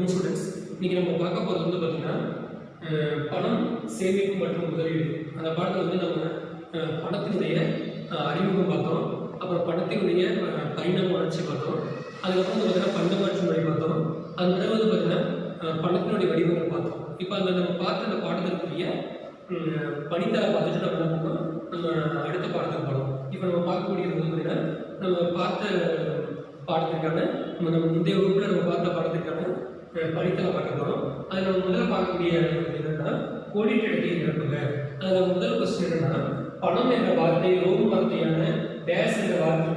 Good students, இன்றைக்கி நம்ம பார்க்க போகிறது வந்து பார்த்திங்கன்னா பணம், சேமிப்பு மற்றும் முதலீடு. அந்த பாடத்தில் வந்து நம்ம பணத்தினுடைய அறிமுகம் பார்த்தோம். அப்புறம் பணத்தினுடைய பரிணாம வளர்ச்சி பார்த்தோம். அதுக்கப்புறம் வந்து பார்த்திங்கன்னா பண்டமாற்று முறை பார்த்தோம். அது பிறகு வந்து பார்த்திங்கன்னா பணத்தினுடைய வடிவங்கள் பார்த்தோம். இப்போ அந்த நம்ம பார்த்த அந்த பாடத்திற்குரிய பணித்தலை பார்த்துட்டு நம்ம என்ன பண்ணோம், நம்ம அடுத்த பாடத்துக்கு போகிறோம். இப்போ நம்ம பார்க்கக்கூடியது வந்து பார்த்திங்கன்னா நம்ம பார்த்த பாடத்திற்கான நம்ம முந்தைய வகுப்பில் நம்ம பார்த்த பாடத்திற்கான பணித்தலை பார்க்க போகிறோம். அதில் நம்ம முதல்ல பார்க்கக்கூடிய என்னென்னா கோடிட்ட இடத்தை நிரப்புங்க. அதில் முதல் கொஸ்டின் என்னென்னா பணம் என்ற வார்த்தை ரோம் வார்த்தையான டேஸ் என்ற வார்த்தை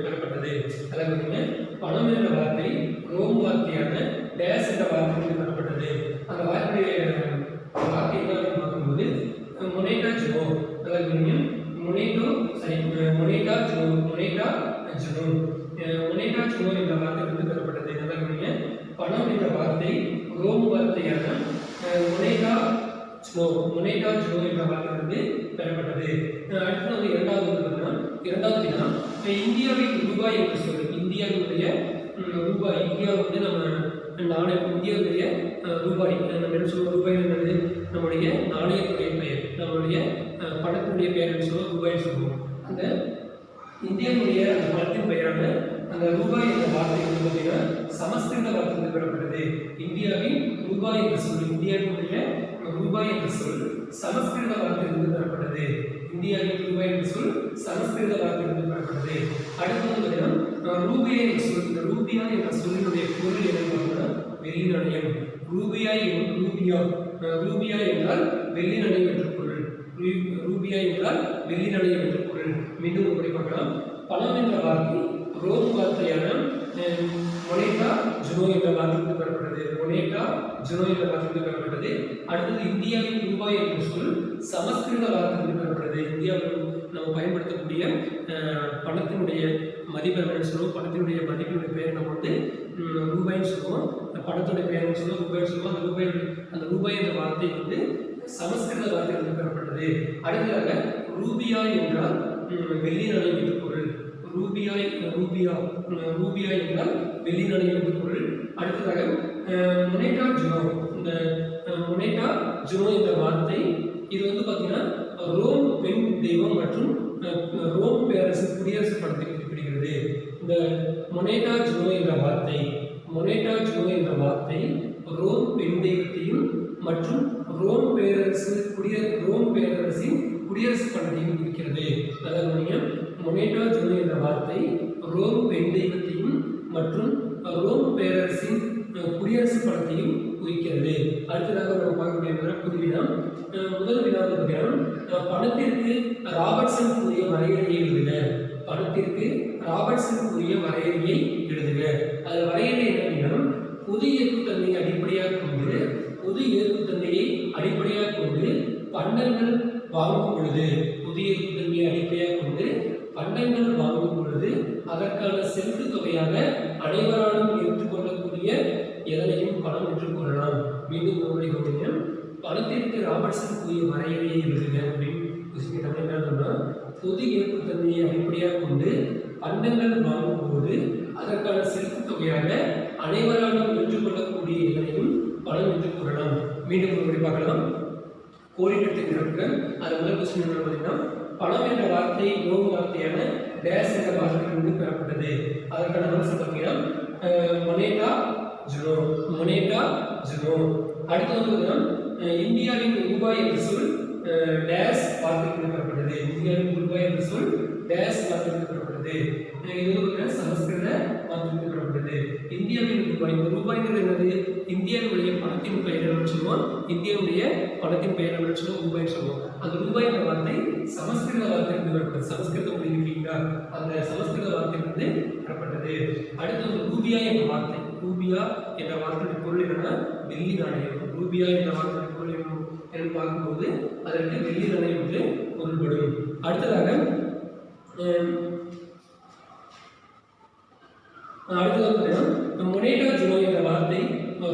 பெறப்பட்டது. அதாவது பார்த்தீங்கன்னா பணம் என்ற வார்த்தை ரோம் வார்த்தையான டேஸ் என்ற வார்த்தை பெறப்பட்டது. அந்த வார்த்தையை என்ன பார்க்கும்போது மொனேட்டா ஜுனோ. அதாவது மொனேட்டா ஜுனோ என்ற வார்த்தை வந்து பெறப்பட்டது. அதாவது பணம் என்ற வார்த்தை ரோம் வார்த்தையான மொனேட்டா ஜுனோ என்ற வார்த்தை வந்து பெறப்பட்டது. அடுத்து வந்து இரண்டாவது வினா இந்தியாவின் ரூபாய் என்று சொல்லு. இந்தியாவுடைய ரூபாய், இந்தியா வந்து நம்ம நாணயம், இந்தியாவுடைய ரூபாய் நம்ம என்ன சொல்லுவோம், ரூபாய் என்பது நம்முடைய நாணயத்துடைய பெயர், நம்மளுடைய பணத்தினுடைய பெயர் என்று சொல்லுவோம், ரூபாய் சொல்லுவோம். அந்த இந்தியாவுடைய அந்த பணத்தின் பெயரான அந்த ரூபாய் என்ற வார்த்தை வந்து பார்த்தீங்கன்னா சமஸ்கிருத வார்த்தை வந்து பெறப்பட்டது. இந்தியாவின் ரூபாய் என்ற சொல், இந்தியாவுடைய ரூபாய் என்ற சொல் சமஸ்கிருத வார்த்தை வந்து பெறப்பட்டது. இந்தியாவின் ரூபாய் என்ற சொல் சமஸ்கிருத வார்த்தை வந்து பெறப்பட்டது. அடுத்து வந்து பார்த்தீங்கன்னா ரூபியா என்ற சொல். இந்த ரூபியா என்ற சொல்லினுடைய பொருள் என்னன்னு பார்த்தீங்கன்னா வெள்ளி நாணயம். ரூபியா என்றால் வெள்ளி நாணயம் என்ற பொருள். ரூபியா என்றால் வெள்ளி நாணயம் என்ற பொருள். மீண்டும் ஒரு பார்க்கலாம். பணம் என்ற வார்த்தை ரோம் வார்த்தையான மொனேட்டா ஜுனோ என்ற வார்த்தை பெறப்பட்டது. மொனேட்டா ஜுனோ என்ற வார்த்தை பெறப்பட்டது. அடுத்தது இந்தியாவின் ரூபாய் என்ற சொல் சமஸ்கிருத வார்த்தை பெறப்பட்டது. இந்தியாவில் நம்ம பயன்படுத்தக்கூடிய பணத்தினுடைய மதிப்பு என்னன்னு சொல்லுவோம், பணத்தினுடைய மதிப்பினுடைய பெயர் நம்ம வந்து ரூபாய்ன்னு சொல்லுவோம், பணத்துடைய பெயர்னு சொல்லுவோம், ரூபாய்ன்னு சொல்லுவோம். அந்த ரூபாய் என்ற வார்த்தை வந்து சமஸ்கிருத வார்த்தை வந்து பெறப்பட்டது. அடுத்ததாக ரூபியா என்றால் வெள்ளி நாணயம் என்ற பொருள். ரூபியா என்றால் வெள்ளி நாணயம் என்ற பொருள். அடுத்ததாக மொனேட்டா ஜுனோ. இந்த மொனேட்டா ஜுனோ என்ற வார்த்தை இது வந்து பார்த்தீங்கன்னா ரோம் பெண் தெய்வம் மற்றும் ரோம் பேரரசு குடியரசு படத்தை குறிப்பிடுகிறது. இந்த மொனேட்டா ஜுனோ என்ற வார்த்தை ரோம் பெண் தெய்வத்தையும் மற்றும் ரோம் பேரரசின் குடியரசு படத்தையும் குறிக்கிறது. அதாவது மொனேட்டா ஜுனோ என்ற வார்த்தை ரோம் பெண் தெய்வத்தையும் மற்றும் ரோம் பேரரசின் குடியரசு படத்தையும் குறிக்கிறது. அடுத்ததாக நம்ம பார்க்கக்கூடிய புதுவினா முதல் வினா பார்த்தீங்கன்னா பணத்திற்கு ராபர்ட்சன் கூறிய வரையறையை எழுதுக. பணத்திற்கு ராபர்ட்சன் கூறிய வரையறையை எழுதுக. அது வரையறை என்னன்னா பொது ஏற்புத்தன்மையை அடிப்படையாக கொண்டு பண்டங்கள் வாங்கும் பொழுது, புதிய ஏற்புத்தன்மையை அடிப்படையாக கொண்டு பண்டங்கள் வாங்கும் பொழுது அதற்கான செலுத்து தொகையாக அனைவராலும் ஏற்றுக்கொள்ளக்கூடிய எதனையும் பணம் என்று கூறலாம். மீண்டும் ஒருமுறை பணத்திற்கு ராபர்ட்சன் கூறிய வரையறையை எழுதுக அப்படின்னு என்ன சொன்னா பொது ஏற்புத்தன்மையை அடிப்படையாக கொண்டு பண்டங்கள் வாங்கும்போது அதற்கான செலுத்து தொகையாக அனைவராலும் ஏற்றுக்கொள்ளக்கூடிய எதனையும் பணம் என்று கூறலாம். மீண்டும் ஒருமுறை பார்க்கலாம். கோடிட்ட நிரப்புக. அது முதல் கொஸ்டின் என்ன பார்த்தீங்கன்னா பணம் என்ற வார்த்தை ரோம் வார்த்தையான டேஸ் என்ற வார்த்தையிலிருந்து பெறப்பட்டது. அதற்கான ஆன்சர் பார்த்தீங்கன்னா மொனேட்டா ஜுனோ. அடுத்து வந்து இந்தியாவின் ரூபாய் என்ற சொல் டேஸ் வார்த்தைக்கு பெறப்பட்டது. இந்தியாவின் ரூபாய் என்ற சொல் டேஸ் வார்த்தைக்கு பெறப்பட்டது. இது வந்து சமஸ்கிருத வார்த்தைக்கு பெறப்பட்டது. இந்தியாவின் ரூபாய், இந்த ரூபாய்ங்கிறது என்னது, இந்தியாவுடைய பணத்தின் பெயர் என்று சொல்லுவோம், இந்தியாவுடைய பணத்தின் பெயர் என்று சொல்லுவோம், ரூபாய் சொல்லுவோம். அந்த ரூபாய் என்ற வார்த்தை சமஸ்கிருத வார்த்தைக்கு பெறப்பட்டது. சமஸ்கிருதம் புரிஞ்சுக்கிறீங்களா? அந்த சமஸ்கிருத வார்த்தைக்கு பெறப்பட்டது. அடுத்து ரூபியா என்ற வார்த்தை பொருள் என்னன்னா வெள்ளி நாணயம். ரூபியா என்ற வார்த்தை பொருள் என்று பார்க்கும்போது அதற்கு வெள்ளி நாணயம் என்று பொருள்படும். அடுத்ததாக மொனேட்டா ஜுனோ என்ற வார்த்தை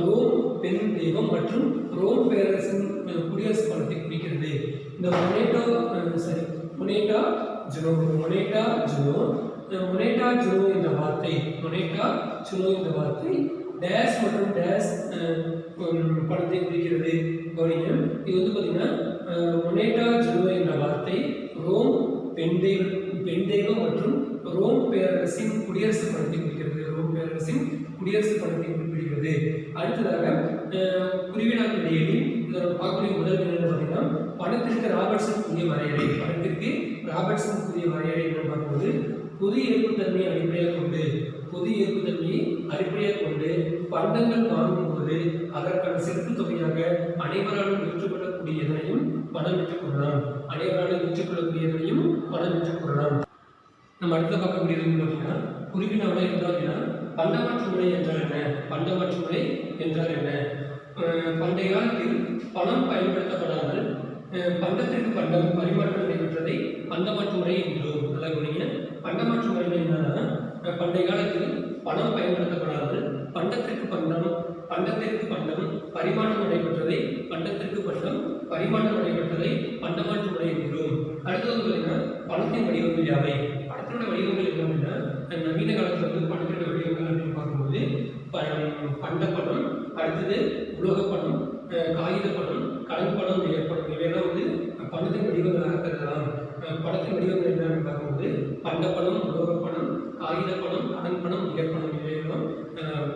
ரோம் பெண் தெய்வம் மற்றும் ரோம் பேரரசின் குடியரசு படத்தை குறிக்கிறது. இந்த மொனேட்டா ஜுனோ என்ற வார்த்தை டேஸ் மற்றும் டேஸ் இது வந்து பார்த்தீங்கன்னா மொனேட்டா ஜெனுவா என்ற வார்த்தை ரோம் பெண்டேகம் மற்றும் ரோம் பேரரசின் குடியரசு பணத்தை குறிக்கிறது. ரோம் பேரரசின் குடியரசு பணத்தை குறிப்பிடுகிறது. அடுத்ததாக குறிவினாக்கள் இடையில் இதில் பார்க்கக்கூடிய முதல் என்னன்னு பார்த்தீங்கன்னா பணத்திற்கு ராபர்ட்சன் புதிய வரையறை. பணத்திற்கு ராபர்ட்சன் புதிய வரையறை என்னன்னு பார்க்கும்போது பொது ஏற்புத்தன்மையை அடிப்படையாக கொண்டு பண்டங்கள் வாங்கும்போது அதற்கான செலுத்து தொகையாக அனைவராலும் ஏற்றுக்கொள்ளக்கூடிய எதனையும் பணம் என்று கூறலாம். பணம் என்று கூறலாம். நம்ம அடுத்த பார்க்கக்கூடியது பார்த்தீங்கன்னா குறிப்பிட்ட விலை என்றால் என்ன, பண்டமாற்று முறை என்றால் என்ன? பண்டமாற்று முறை என்றால் என்ன? பண்டைய காலத்தில் பணம் பயன்படுத்தப்படாமல் பண்டத்திற்கு பண்டம் பரிமாற்றம் நடைபெற்றதை பண்டமாற்று முறை என்றோம். நல்லா கவனிங்க. பண்டமாற்று முறை என்னன்னா பண்டைய காலத்தில் பணம் பயன்படுத்தப்படாமல் பண்டத்திற்கு பண்டம் பரிமாற்றம் நடைபெற்றதை பண்டமாற்று முறை என்றோம். அடுத்தது பார்த்தீங்கன்னா பணத்தின் வடிவங்கள் யாவை? பணத்தினோட வடிவங்கள் என்னன்னா நவீன காலத்தில் வந்து பணத்தினோட வடிவங்கள் அப்படின்னு பார்க்கும்போது பண்ட பணம், அடுத்தது உலோக பணம், காகித பணம், கடன் பணம், நிகழ்பணம் இவையெல்லாம் வந்து பணத்தின் வடிவங்களாக கருதலாம். பணத்தின் வடிவங்கள் என்னன்னு பார்க்கும்போது பண்ட பணம், உலோக பணம், காகித பணம், கடன் பணம், நிகழ்பணம் இவையெல்லாம்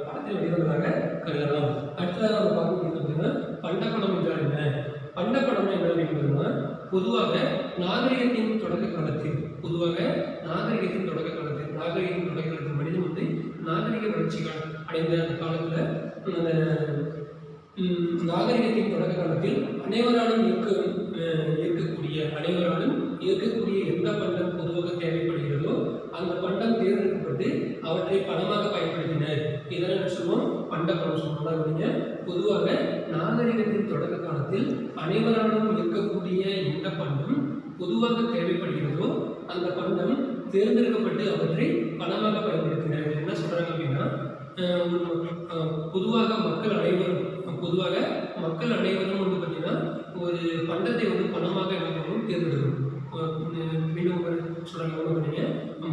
பணத்தின் வடிவங்களாக கருதலாம். அடுத்ததாக நம்ம பார்க்கக்கூடியது பார்த்தீங்கன்னா பண்ட பணம் என்றால் என்ன? பண்ட பணம் என்ன அப்படின்னா பொதுவாக நாகரிகத்தின் தொடக்க காலத்தில் மனிதன் வந்து நாகரிக வளர்ச்சிகள் அடைந்த அந்த காலத்தில் அந்த நாகரிகத்தின் தொடக்க காலத்தில் அனைவராலும் இயக்கக்கூடிய எந்த பண்டம் பொதுவாக தேவைப்படுகிறதோ அந்த பண்டம் தேர்ந்தெடுக்கப்பட்டு அவற்றை பணமாக பயன்படுத்தினர். இதெல்லாம் சொல்லுவோம் பண்ட பணம் சொல்லுவாங்க. பொதுவாக நாகரிகத்தின் தொடக்க காலத்தில் அனைவராலும் இயக்கக்கூடிய எந்த பண்டம் பொதுவாக தேவைப்படுகிறதோ அந்த பண்டம் தேர்ந்தெடுக்கப்பட்டு அவற்றை பணமாக பயன்படுத்தினர். என்ன சொல்றாங்க அப்படின்னா பொதுவாக மக்கள் அனைவரும் வந்து பார்த்தீங்கன்னா ஒரு பண்டத்தை வந்து பணமாக என்ன தேர்ந்தெடுக்கணும். மீண்டும் சொல்றாங்க,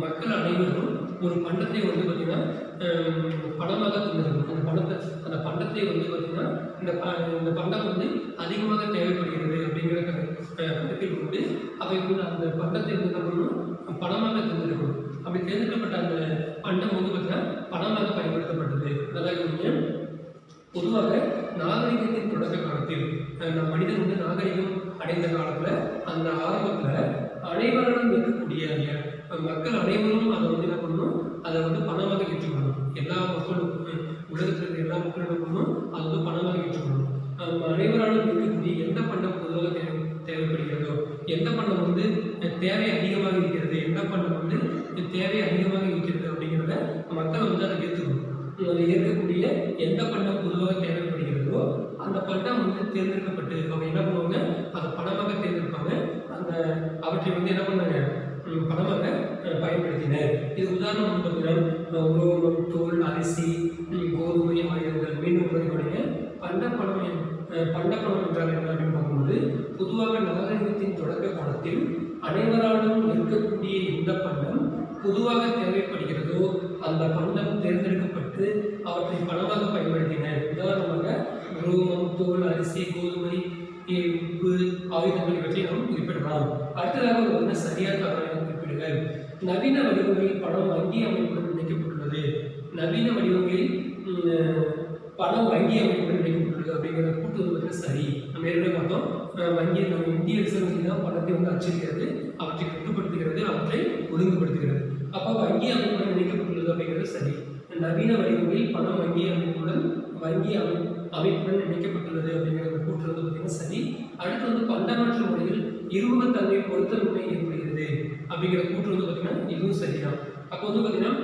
மக்கள் அனைவரும் ஒரு பண்டத்தை வந்து பார்த்தீங்கன்னா பணமாக தேர்ந்தெடுக்கணும். அந்த பண்டத்தை வந்து பார்த்தீங்கன்னா இந்த பண்டம் வந்து அதிகமாக தேவைப்படுகிறது அப்படிங்கிற கருத்தில் கொண்டு அவை வந்து அந்த பண்டத்தை வந்து என்ன பண்ணணும், பணமாக தேர்ந்தெடுக்கணும். அப்படி தேர்ந்தெடுக்கப்பட்ட அந்த பண்டம் வந்து பார்த்தீங்கன்னா பணமாக பயன்படுத்தப்பட்டது. அதாவது பொதுவாக நாகரிகத்தின் தொடக்க காலத்தில் மனிதன் வந்து நாகரிகம் அடைந்த காலத்தில் அந்த ஆரம்பத்தில் அனைவரும் இருக்கக்கூடிய மக்கள் அனைவரும் அதை வந்து என்ன பண்ணணும், அதை வந்து பணமாக ஏற்றுக்கணும். எல்லா மக்களும் உலகத்தில் இருக்கிற எல்லா மக்களும் என்ன பண்ணணும், அதை வந்து பணமாக ஏற்றுக்கணும். அனைவராலும் இருக்கக்கூடிய எந்த பண்டம் பொதுவாக தேவைப்படுகிறதோ, எந்த பண்டம் வந்து தேவை அதிகமாக இருக்கிறது, எந்த பண்டம் வந்து தேவை அதிகமாக இருக்கிறது அப்படிங்கிறத மக்கள் வந்து அதை ஏற்றுக்கணும். அதை ஏற்கக்கூடிய எந்த பண்டம் பொதுவாக தேவைப்படுகிறதோ அந்த பண்டம் வந்து தேர்ந்தெடுக்கப்பட்டு அவங்க என்ன பண்ணுவாங்க, அதை பணமாக தேர்ந்தெடுப்பாங்க. அவற்றை வந்து என்ன பண்ணாங்க, பணமாக பயன்படுத்தினர். இது உதாரணம் வந்து பார்த்தீங்கன்னா உலோகம், தோல், அரிசி, கோதுமை ஆகியவர்கள். மீண்டும் பதிவுடைய பண்ட பணம் என்றால் என்ன அப்படின்னு பார்க்கும்போது பொதுவாக நாகரிகத்தின் தொடக்க காலத்தில் அனைவராலும் இருக்கக்கூடிய எந்த பண்டம் பொதுவாக தேவைப்படுகிறதோ அந்த பண்டம் தேர்ந்தெடுக்கப்பட்டு அவற்றை பணமாக பயன்படுத்தினர். உதாரணமாக உலோகம், தோல், அரிசி, கோதுமை, உப்பு, ஆயுதங்கள் இவற்றை நாம் குறிப்பிடலாம். அடுத்ததாக சரியான தவறான குறிப்பிடுங்கள். நவீன வடிவங்களில் பணம் வங்கி அமைப்புடன் இணைக்கப்பட்டுள்ளது. நவீன வடிவங்களில் பணம் வங்கி அமைப்புடன் இணைக்கப்பட்டுள்ளது அப்படிங்கிற கூட்டு வந்து சரி. நம்ம ஏற்கனவே பார்த்தோம், நம்ம இந்திய ரிசர்வ் வங்கி தான் பணத்தை வந்து அச்சடிக்கிறது, அவற்றை கட்டுப்படுத்துகிறது, அவற்றை ஒழுங்குபடுத்துகிறது. அப்போ வங்கி அமைப்புடன் இணைக்கப்பட்டுள்ளது அப்படிங்கிறது சரி. நவீன வடிவங்களில் பணம் வங்கி அமைப்புடன் இணைக்கப்பட்டுள்ளது அப்படிங்கிற கூற்று வந்து பார்த்தீங்கன்னா சரி. அடுத்து வந்து பண்டமாற்று முறையில் இருமுகத்தன்மை பொருத்தமின்மை ஏற்படுகிறது அப்படிங்கிற கூற்று வந்து பார்த்தீங்கன்னா இதுவும் சரிதான். அப்போ வந்து பார்த்தீங்கன்னா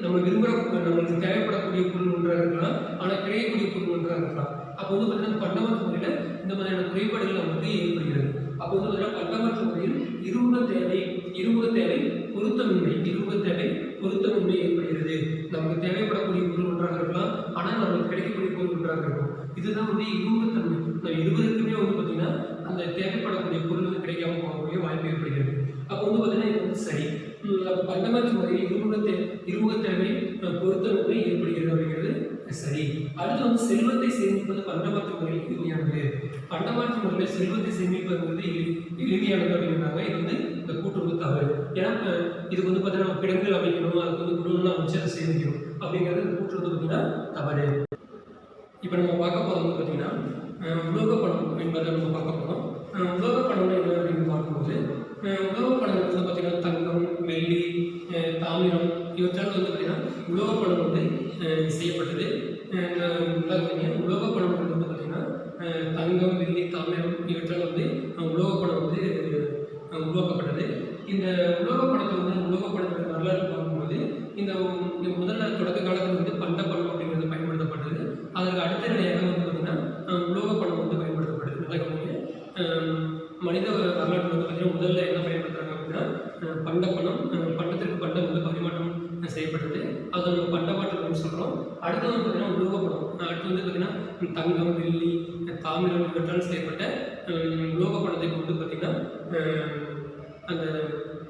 நம்ம விரும்புகிற நம்மளுக்கு தேவைப்படக்கூடிய பொருள் ஒன்றாக இருக்கலாம், ஆனால் கிடைக்கக்கூடிய பொருள் ஒன்றாக இருக்கலாம். அப்போ வந்து பார்த்தீங்கன்னா பண்டமாற்று முறையில் இந்த மாதிரியான குறைபாடுகள் நமக்கு ஏற்படுகிறது. அப்போ வந்து பார்த்தீங்கன்னா பண்டமாற்று முறையில் இருமுக தேவை பொருத்தமின்மை ஏற்படுகிறது. நமக்கு தேவைப்படக்கூடிய பொருள் ஒன்றாக இருக்கலாம், ஆனால் நம்மளுக்கு கிடைக்கக்கூடிய பொருள் ஒன்றாக இருக்கும். இதுதான் வந்து இருமுகத்தன்மை. நம்ம இருவருக்குமே வந்து பார்த்தீங்கன்னா அந்த தேவைப்படக்கூடிய பொருள் வந்து கிடைக்காம போகக்கூடிய வாய்ப்பு ஏற்படுகிறது. அப்போ வந்து பார்த்தீங்கன்னா இது வந்து சரி. பண்டமாற்று முறையில் இருமுக தேவை பொருத்தமின்மை ஏற்படுகிறது அப்படிங்கிறது சரி. அடுத்து வந்து செல்வத்தை சேமிப்பது பண்டமாற்று முறையில் எளிமையானது. பண்டமாற்று முறையில் செல்வத்தை சேமிப்பது எளிமையானது அப்படிங்கிறாங்க. இது வந்து இந்த கூற்று வந்து தவறு. ஏன்னா இதுக்கு வந்து பார்த்தீங்கன்னா நம்ம கிடங்குகள் அமைக்கணும், அதுக்கு வந்து குடோன்லாம் அமைச்சு அதை சேமிக்கணும் அப்படிங்கிறது இந்த கூற்று வந்து பார்த்தீங்கன்னா தவறு. இப்போ நம்ம பார்க்க போகிறது வந்து பார்த்தீங்கன்னா உலோக பணம் என்பதை நம்ம பார்க்க போகிறோம். உலோக பணம் என்ன அப்படின்னு பார்க்கும்போது உலோக பணங்கள் வந்து பார்த்தீங்கன்னா தங்கம், வெள்ளி, தாமிரம் இவற்றால் வந்து பார்த்தீங்கன்னா உலோக பணம் வந்து செய்யப்பட்டது. உலோக பணங்கள் வந்து பார்த்தீங்கன்னா தங்கம், வெள்ளி, தாமிரம் இவற்றால் வந்து உலோக பணம் வந்து உருவாக்கப்பட்டது. இந்த உலோக பணத்தை வந்து உலோக பணத்தோட வரலாறு பார்க்கும்போது இந்த முதல்ல தொடக்க காலத்தில் வந்து பண்ட பணம் அப்படிங்கிறது பயன்படுத்தப்பட்டது. அதற்கு அடுத்த நிலையாக வந்து பார்த்தீங்கன்னா உலோக பணம் வந்து பயன்படுத்தப்படுது. மனித வரலாற்று வந்து பார்த்தீங்கன்னா முதல்ல என்ன பயன்படுத்துகிறாங்க அப்படின்னா பண்ட பணம், பண்டத்திற்கு பண்டம் வந்து பரிமாற்றம் செய்யப்பட்டது. அதை நம்ம பண்டமாற்றம் சொல்கிறோம். அடுத்து வந்து பார்த்தீங்கன்னா உலோக பணம், அடுத்து வந்து பார்த்தீங்கன்னா தங்கம், வெள்ளி, தாமிரம் இவற்றால் செய்யப்பட்ட உலோக பணத்தை கொண்டு பார்த்தீங்கன்னா அந்த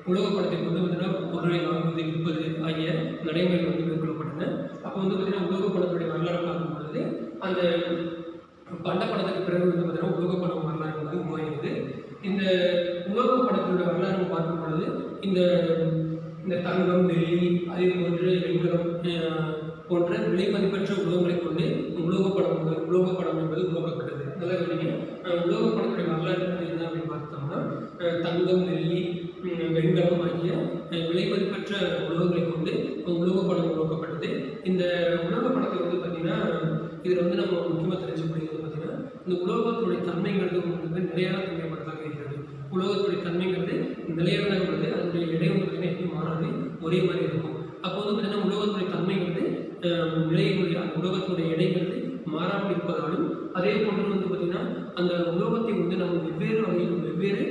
உலோக பணத்தை கொண்டு பார்த்தீங்கன்னா பொருளை வாங்குவது, விற்பது ஆகிய நடைமுறைகள் வந்து மேற்கொள்ளப்பட்டன. அப்போ வந்து பார்த்தீங்கன்னா உலோக பணத்துடைய வரலாறு பார்க்கும் பொழுது அந்த பண்ட பணத்துக்கு பிறகு வந்து பார்த்தீங்கன்னா உலோக பணம் வரலாறு வந்து உருவாகிறது. இந்த உலோக பணத்தோட வரலாறு பார்க்கும் பொழுது இந்த தங்கம், வெள்ளி, அதே போன்று வெண்கலம் போன்ற விலை மதிப்பற்ற உலோகங்களை கொண்டு உலோக பணம் என்பது உருவாக்கப்பட்டது. நல்லா கவனிங்க. உலோக பணத்துடைய வரலாறு என்ன அப்படின்னு பார்த்தோம்னா தங்கம், வெள்ளி, வெண்கலம் ஆகிய விலை மதிப்பற்ற உலோகங்களை கொண்டு உலோக பணம் உருவாக்கப்பட்டது. இந்த உலோக பணத்தை வந்து பார்த்தீங்கன்னா இதில் வந்து நம்ம முக்கியமாக தெரிஞ்சுக்கூடியது பார்த்தீங்கன்னா இந்த உலோகத்துடைய தன்மைங்கிறது வந்து நிலையான தன்மைப்படுத்தாக இருக்கிறது. உலோகத்துடைய தன்மைங்கிறது நிலையானதாக உள்ளது. அதனுடைய எடை வந்து பார்த்தீங்கன்னா எப்பயும் மாறாது, ஒரே மாதிரி இருக்கும். அப்போ வந்து பார்த்தீங்கன்னா உலோகத்துடைய தன்மைங்கிறது நிலையினுடைய அந்த உலோகத்தினுடைய எடைங்கிறது மாறாமல் இருப்பதாலும் அதே போன்று வந்து பார்த்தீங்கன்னா அந்த உலோகத்தை வந்து நம்ம வெவ்வேறு வகையில் வெவ்வேறு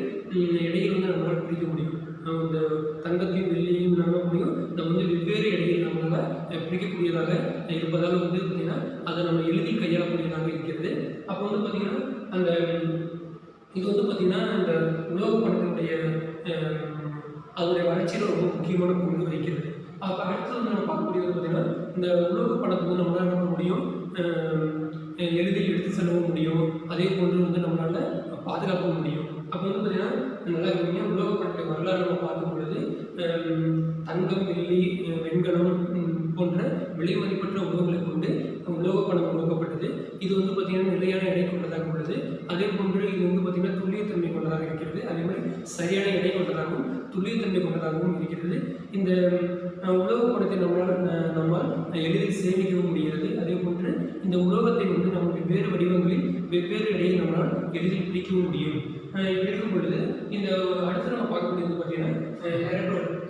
எடையில் வந்து நம்மளால் பிடிக்க முடியும். இந்த தங்கத்தையும் வெள்ளியையும் நம்ம முடியும் நம்ம வந்து வெவ்வேறு எடையில் நம்மளால் பிடிக்கக்கூடியதாக இருப்பதால் வந்து பார்த்தீங்கன்னா அதை நம்ம எளிதில் கையாளக்கூடியதாக இருக்கிறது. அப்போ வந்து பார்த்தீங்கன்னா அந்த இது வந்து பார்த்தீங்கன்னா இந்த உலோக பணத்தினுடைய அதனுடைய வளர்ச்சியில் ரொம்ப முக்கியமான பங்கு வகிக்கிறது. அப்போ அடுத்து வந்து நம்ம பார்க்கக்கூடியது பார்த்தீங்கன்னா இந்த உலோக பணத்தை வந்து நம்மளால் என்ன பண்ண முடியும், எளிதில் எடுத்து செல்லவும் முடியும், அதே போன்று வந்து நம்மளால் பாதுகாக்கவும் முடியும். அப்போ வந்து பார்த்தீங்கன்னா நல்லா இருக்கீங்க. உலோக பணத்தை வரலாறு நம்ம பார்க்கும் பொழுது தங்கம், வெள்ளி, வெண்கலம் போன்ற விலை மதிப்பற்ற உலோகங்களை கொண்டு உலோக பணம் உருவாக்கப்பட்டது. இது வந்து பார்த்தீங்கன்னா நிலையான எடை கொண்டதாக உள்ளது. அதே போன்று இது வந்து பார்த்தீங்கன்னா துல்லியத்தன்மை கொண்டதாக இருக்கிறது. அதே மாதிரி சரியான எடை கொண்டதாகவும் துல்லியத்தன்மை கொண்டதாகவும் இருக்கிறது. இந்த உலோக பணத்தை நம்மால் எளிதில் சேமிக்கவும் முடிகிறது. அதே போன்று இந்த உலோகத்தை வந்து நம்ம வெவ்வேறு வடிவங்களில் வெவ்வேறு எடையை நம்மளால் எளிதில் பிரிக்கவும் முடியும். இருக்கும் பொழுது இந்த அடுத்து நம்ம பார்க்கக்கூடியது பார்த்தீங்கன்னா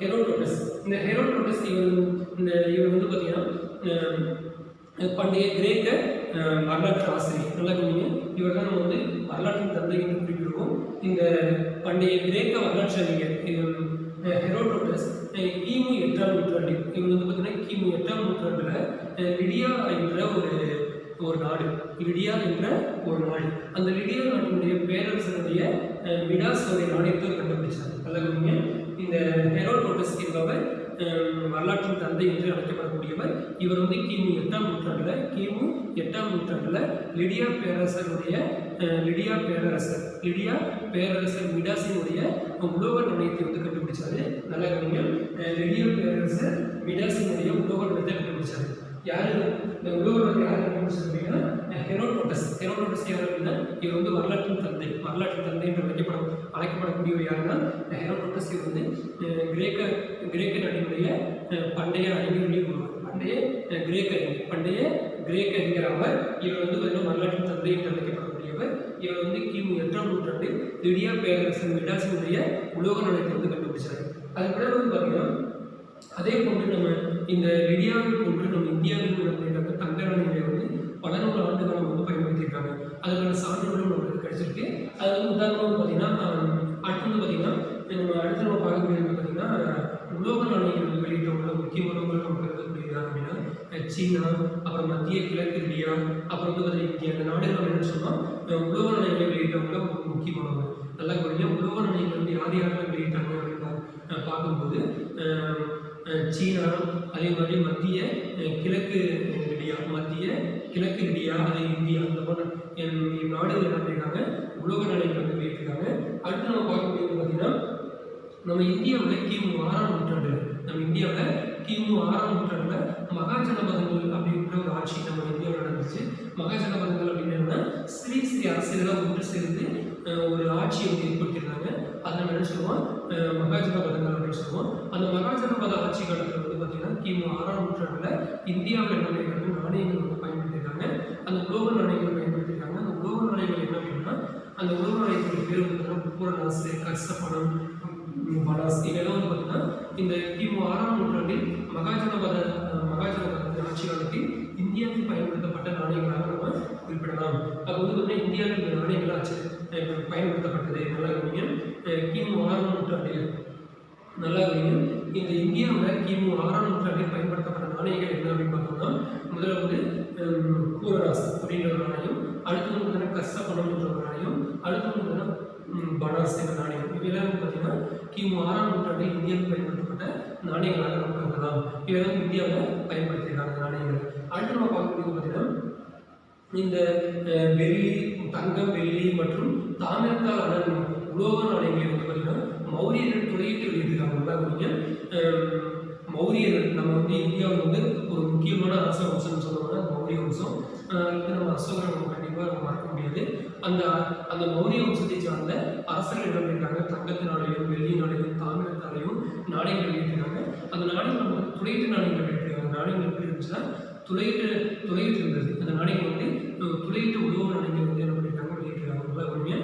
ஹெரோடோட்டஸ். இந்த ஹெரோடோட்டஸ் இவர் வந்து பார்த்தீங்கன்னா பண்டைய கிரேக்க வரலாற்று ஆசிரியர். நல்லா கவனிங்க. இவர் தான் நம்ம வந்து வரலாற்றின் தந்தை என்று குறிப்பிடுவோம். இந்த பண்டைய கிரேக்க வரலாற்று அறிஞர் ஹெரோடோட்டஸ் கிமு 8ஆம் நூற்றாண்டில் இவர் வந்து பார்த்தீங்கன்னா கிமு 8ஆம் நூற்றாண்டில் லிடியா என்ற ஒரு நாடு, லிடியா என்ற ஒரு நாடு, அந்த லிடியா நாட்டினுடைய பேரரசனுடைய மிடாஸுடைய நாணயத்தை கண்டுபிடிச்சார். நல்லா கவனிங்க. இந்த ஹெரோடோட்டஸ் என்பவர் வரலாற்றின் தந்தை என்று அழைக்கப்படக்கூடியவர். இவர் வந்து கிமு 8ஆம் நூற்றாண்டில் லிடியா பேரரசர் மிடாஸினுடைய உலோக நாணயத்தை வந்து கண்டுபிடிச்சாரு. நல்ல கவனிங்கள். லிடியா பேரரசர் மிடாஸினுடைய உலோக நாணயத்தை கண்டுபிடிச்சாரு. யாரு இந்த உலோக நாணயத்தை யார் கண்டுபிடிச்சாரு அப்படின்னா ஹெரோடோட்டஸ். யார் அப்படின்னா இவர் வந்து வரலாற்றின் தந்தை என்று அழைக்கப்படக்கூடியவர் யாருன்னா ஹெரோடோட்டஸ். இவர் வந்து கிரேக்க நாட்டினுடைய பண்டைய அறிஞர்களில் ஒருவர், பண்டைய கிரேக்க அறிஞர் ஆவார். இவர் வந்து வரலாற்றின் தந்தை என்று அழைக்கப்படக்கூடியவர். இவர் வந்து கிமு 8ஆம் நூற்றாண்டில் லிடியா பேரரசர் மிடாஸினுடைய உலோக நாணயத்தை வந்து கண்டுபிடிச்சார். அது பிறகு வந்து பார்த்தீங்கன்னா அதே போன்று நம்ம இந்த லிடியாவை போன்று நம்ம இந்தியாவில் உள்ள தங்க நாணயங்களை வந்து பல நூறு ஆண்டுகள் வந்து பயன்படுத்தியிருக்காங்க. அதுக்கான சான்றுகளும் நம்மளுக்கு கிடைச்சிருக்கு. அது வந்து உதாரணமாக பார்த்தீங்கன்னா அடுத்து நம்ம பார்க்கக்கூடியது பார்த்தீங்கன்னா உலோக நாணயங்கள் வெளியிட்டவங்கள முக்கியமானவர்கள் நம்ம கருதக்கூடியது அப்படின்னா சீனா, அப்புறம் மத்திய கிழக்கு இந்தியா, அப்புறம் வந்து பார்த்தீங்கன்னா இந்தியா. இந்த நாடுகள் என்னன்னு சொன்னால் உலோக நாணயங்களை வெளியிட்டவங்கள முக்கியமானவங்க. நல்லா கவனிங்க. உலோக நாணயங்கள் வந்து யாரெல்லாம் வெளியிட்டாங்க அப்படின்னு பார்க்கும்போது சீனா, அதே மாதிரி மத்திய கிழக்கு இந்தியா, அதே இந்தியா, அந்த போன்ற நாடுகள் என்ன பண்ணியிருக்காங்க, உலோக நாணயங்கள் வந்து வெளியிட்டிருக்காங்க. அடுத்து நம்ம பார்க்கக்கூடியது பார்த்தீங்கன்னா, நம்ம இந்தியாவில் கிமு 6ஆம் நூற்றாண்டில் மகாஜனபதங்கள் அப்படின்ற ஒரு ஆட்சி நம்ம இந்தியாவில் நடந்துச்சு. மகாஜனபதங்கள் அப்படின்னு என்னன்னா, ஸ்ரீ அரசியலாக ஒன்று சேர்ந்து ஒரு ஆட்சியை வந்து ஏற்படுத்தியிருந்தாங்க. அதை நம்ம என்ன சொல்லுவோம், மகாஜனபதங்கள் அப்படின்னு சொல்லுவோம். அந்த மகாஜனபத ஆட்சி காலத்தில் வந்து பார்த்தீங்கன்னா கிமு 6ஆம் நூற்றாண்டில் இந்தியாவில் என்ன பண்ணியிருக்காங்க, நாணயங்கள் வந்து பயன்படுத்தியிருக்காங்க. அந்த உலோக நாணயங்கள் பயன்படுத்தியிருக்காங்க. அந்த உலோக நாணயங்கள் என்ன அப்படின்னா, அந்த உலோக நாணயத்துடைய பேர் வந்து பார்த்தீங்கன்னா பூரநாசு, கர்சப்பணம், பனாஸ், இதெல்லாம் வந்து பார்த்தீங்கன்னா இந்த கிமு 6ஆம் நூற்றாண்டில் மகாஜனபத ஆட்சி காலத்தில் இந்தியாவில் பயன்படுத்தப்பட்ட நாணயங்களாக நம்ம குறிப்பிடலாம். அப்போ வந்து பார்த்தீங்கன்னா இந்தியாவில் இந்த நாணயங்கள் பயன்படுத்தப்பட்டது. நல்லா கவனிங்க. கிமு 6ஆம் நூற்றாண்டில் இந்த இந்தியாவில் கிமு 6ஆம் நூற்றாண்டில் பயன்படுத்தப்பட்ட நாணயங்கள் என்ன அப்படின்னு பார்த்தோம்னா, முதல்ல வந்து பூரராஸ் அப்படின்ற ஒரு நாணயம், அடுத்து வந்து பார்த்தீங்கன்னா கர்சப்பணம் என்ற ஒரு நாணயம், அடுத்து வந்து பார்த்தீங்கன்னா பனாஸ் என்ற நாணயம். இவையெல்லாம் வந்து பார்த்தீங்கன்னா கிமு 6ஆம் நூற்றாண்டில் இந்தியாவில் பயன்படுத்தப்பட்ட நாணயங்களாக நம்ம கருதலாம். இவையெல்லாம் இந்தியாவில் பயன்படுத்தியிருக்காங்க நாணயங்கள். அடுத்து நம்ம பார்க்கக்கூடியது பார்த்தீங்கன்னா, இந்த தங்கம், வெள்ளி மற்றும் தாமிரத்தால் ஆன உலோக நாணயங்களை வந்து பார்த்தீங்கன்னா மௌரியர்கள் துளையிட்டு வெளியிட்டிருக்காங்க. நல்லா கவனிங்க. மௌரியர்கள் நம்ம வந்து இந்தியாவில் வந்து ஒரு முக்கியமான அரச வம்சம்னு சொன்னோம்னா மௌரிய வம்சம். இது நம்ம அசோகரை நம்ம கண்டிப்பாக மறக்க முடியாது. அந்த மௌரிய வம்சத்தை சார்ந்த அரசர்கள் என்ன பண்ணியிருக்காங்க, தங்கத்தினாலையும் வெள்ளியினாலையும் தாமிரத்தாலையும் நாணயங்கள் வெளியிட்டிருக்காங்க. அந்த நாணயங்கள் நம்ம துளையிட்டு நாணயங்கள் வெளியிட்டிருக்காங்க. நாணயங்கள் எப்படி இருந்துச்சுன்னா துளையிட்டு இருந்தது. அந்த நாணயங்கள் வந்து துளையிட்டு உலோக நாணயங்கள் வந்து என்ன பண்ணியிருக்காங்க, வெளியிட்டிருக்காங்க. நல்லா கவனிங்க.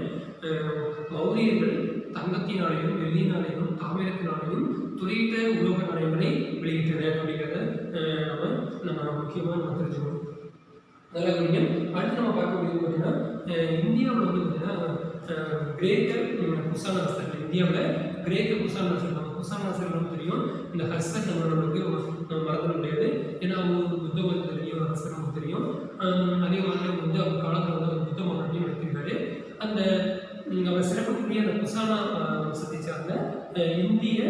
மௌரியர்கள் தங்கத்தினாலையும் வெள்ளியினாலையும் தாமிரத்தினாலையும் துளையிட்ட உலோக நாணயங்களை வெளியிட்டனர் அப்படிங்கிறத நம்ம முக்கியமாக நம்ம தெரிஞ்சுக்கணும். நல்லா கவனிங்க. அடுத்து நம்ம பார்க்கக்கூடியது பார்த்தீங்கன்னா, இந்தியாவில் வந்து பார்த்தீங்கன்னா கிரேக்க குசானாசர்கள், இந்தியாவில் கிரேக்க குசானாசர்கள், நம்ம குசானாசர்கள் தெரியும். இந்த ஹர்ஷர் நம்மளுக்கு மறந்துட முடியாது. ஏன்னா அவங்க புத்த மதம் தெரியும், அரசர் நமக்கு தெரியும். அதே மாதிரி வந்து அவங்க காலத்தில் வந்து அவர் புத்த மதத்தையும் நடத்தியிருக்காரு. அந்த நம்ம சிறப்புக்குரிய அந்த குசானா வம்சத்தை சார்ந்த இந்திய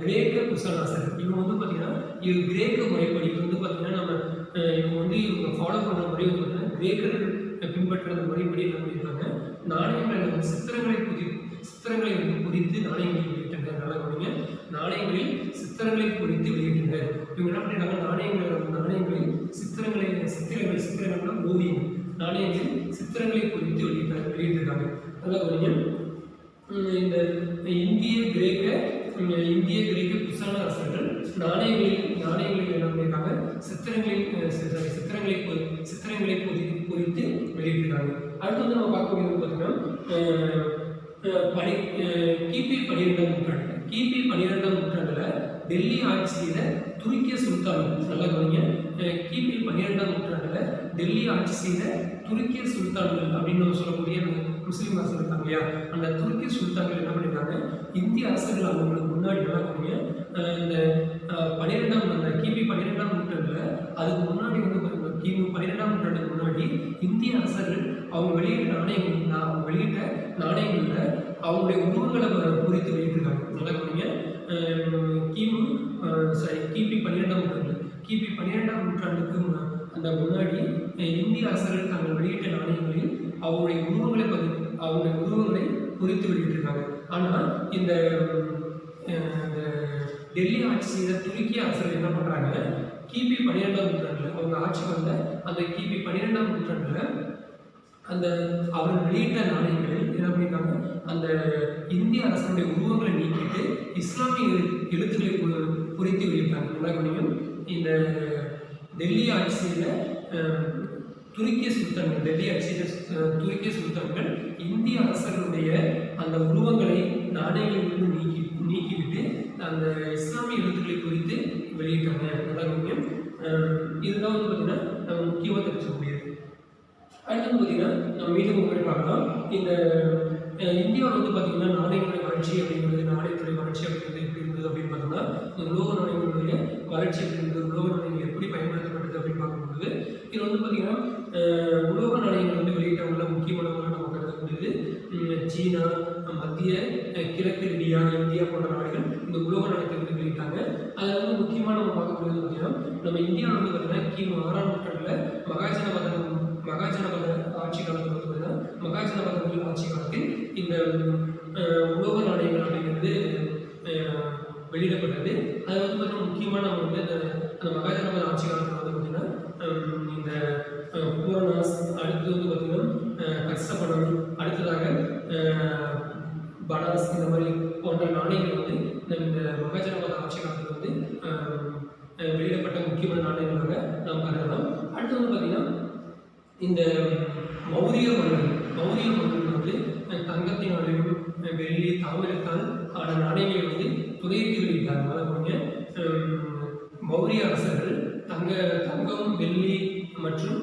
கிரேக்க குசானாசர்கள், இவங்க வந்து பார்த்தீங்கன்னா இது கிரேக்க முறைப்படி வந்து பார்த்தீங்கன்னா இவங்க ஃபாலோ பண்ணுற முறை வந்து பார்த்தீங்கன்னா கிரேக்கர்கள் பின்பற்றுற முறைப்படி என்ன பண்ணியிருக்காங்க, நாணயங்களை வந்து சித்திரங்களை வந்து குறித்து நாணயங்களை வெளியிட்டனர். நல்லா கவனிங்க. நாணயங்களில் சித்திரங்களை குறித்து வெளியிட்டனர். இவங்க என்ன பண்ணியிருக்காங்க, நாணயங்களில் சித்திரங்கள்னா ஓவியம், நாணயங்களில் சித்திரங்களை குறித்து வெளியிட்டிருக்காங்க. நல்லா கவனிங்க. இந்த இந்திய கிரேக்க குசான அரசர்கள் நாணயங்களில் என்ன பண்ணியிருக்காங்க, சித்திரங்களை குறித்து வெளியிட்டிருக்காங்க. அடுத்து வந்து நம்ம பார்க்கக்கூடியது பார்த்தீங்கன்னா கிபி 12ஆம் நூற்றாண்டில் டெல்லி ஆட்சி செய்த துருக்கிய சுல்தான்கள். நல்லா கவனிங்க. கிபி 12ஆம் நூற்றாண்டில் டெல்லி ஆட்சி செய்த துருக்கிய சுல்தான்கள் அப்படின்னு சொல்லக்கூடிய முஸ்லீம் அரசர் இருக்காங்க இல்லையா, அந்த துருக்கிய சுல்தான்கள் என்ன பண்ணியிருக்காங்க, இந்திய அரசர்கள் அவங்களுக்கு முன்னாடி நல்லா கவனிங்க. இந்த கிபி 12ஆம் நூற்றாண்டில் அதுக்கு முன்னாடி வந்து பார்த்தீங்கன்னா கிமு 12ஆம் நூற்றாண்டுக்கு முன்னாடி இந்திய அரசர்கள் அவங்க வெளியிட்ட நாணயங்களில் அவங்களுடைய உருவங்களை குறித்து வெளியிட்டிருக்காங்க. நல்லா கவனிங்க. கிபி 12ஆம் நூற்றாண்டுக்கு அந்த முன்னாடி இந்திய அரசர்கள் தாங்கள் வெளியிட்ட நாணயங்களில் அவங்களுடைய உருவங்களை குறித்து வெளியிட்டிருக்காங்க. ஆனால் இந்த டெல்லி ஆட்சி செய்த துருக்கிய அரசர்கள் என்ன பண்ணுறாங்க, கிபி 12ஆம் நூற்றாண்டில் அவங்க ஆட்சி வந்த அந்த கிபி 12ஆம் நூற்றாண்டில் அந்த அவர்கள் வெளியிட்ட நாணயங்களில் என்ன பண்ணியிருக்காங்க, அந்த இந்திய அரசனுடைய உருவங்களை நீக்கிட்டு இஸ்லாமிய எழுத்துக்களை குறித்து வெளியிட்டாங்க. நல்லா கவனிங்க. இந்த டெல்லி ஆட்சி செய்த துருக்கிய சுல்தான்கள் இந்திய அரசர்களுடைய அந்த உருவங்களை நாணயங்களிலிருந்து நீக்கிவிட்டு அந்த இஸ்லாமிய எழுத்துக்களை குறித்து வெளியிட்டாங்க. நல்லா கவனிங்க. இதுதான் வந்து பார்த்தீங்கன்னா நம்ம முக்கியமாக தெரிஞ்சுக்கக்கூடியது. அடுத்தது பார்த்தீங்கன்னா நம்ம மீண்டும் முறை பார்க்கலாம். இந்த இந்தியாவில் வந்து பார்த்தீங்கன்னா நாணயங்களுடைய வளர்ச்சி அப்படிங்கிறது, நாணயத்துடைய வளர்ச்சி அப்படிங்கிறது எப்படி இருந்தது அப்படின்னு பார்த்தோம்னா, இந்த உலோக நாணயங்களுடைய வளர்ச்சி அப்படிங்கிறது, உலோக நாணயங்கள் எப்படி பயன்படுத்தப்பட்டது அப்படின்னு பார்க்கும்போது இது வந்து பார்த்தீங்கன்னா உலோக நாணயங்கள் வந்து வெளியிட்டவங்கள முக்கியமானவங்க நம்ம கருதக்கூடிய வந்து சீனா, மத்திய கிழக்கு லிபியா, இந்தியா போன்ற நாடுகள் இந்த உலோக நாணயத்தை வந்து வெளியிட்டாங்க. அதில் வந்து முக்கியமாக நம்ம பார்க்கக்கூடியது பார்த்தீங்கன்னா நம்ம இந்தியாவில் வந்து பார்த்தீங்கன்னா கிமு 6ஆம் நூற்றாண்டில் மகாஜனபத ஆட்சி காலத்தில் வந்து பார்த்தீங்கன்னா மகாஜனபதர்கள் ஆட்சி காலத்தில் இந்த உலோக நாணயங்கள் அப்படிங்கிறது வெளியிடப்பட்டது. அது வந்து பார்த்தீங்கன்னா முக்கியமாக நம்ம வந்து அந்த மகாஜனபத ஆட்சி காலத்தில் வந்து பார்த்தீங்கன்னா இந்த பூரணாஸ், அடுத்து வந்து பார்த்தீங்கன்னா கர்சபணம், அடுத்ததாக பனாஸ், இந்த மாதிரி போன்ற நாணயங்கள் வந்து இந்த மகாஜனபத ஆட்சி காலத்தில் வந்து வெளியிடப்பட்ட முக்கியமான நாணயங்களாக நாம் கருதலாம். அடுத்து வந்து பார்த்தீங்கன்னா இந்த மௌரிய மன்னர்கள் வந்து தங்கத்தினாலையும் வெள்ளி, தாமிரத்தால் ஆன நாணயங்களை வந்து துறையிட்டு வெளியிட்டாங்க. அதாவது மௌரிய அரசர்கள் தங்கம், வெள்ளி மற்றும்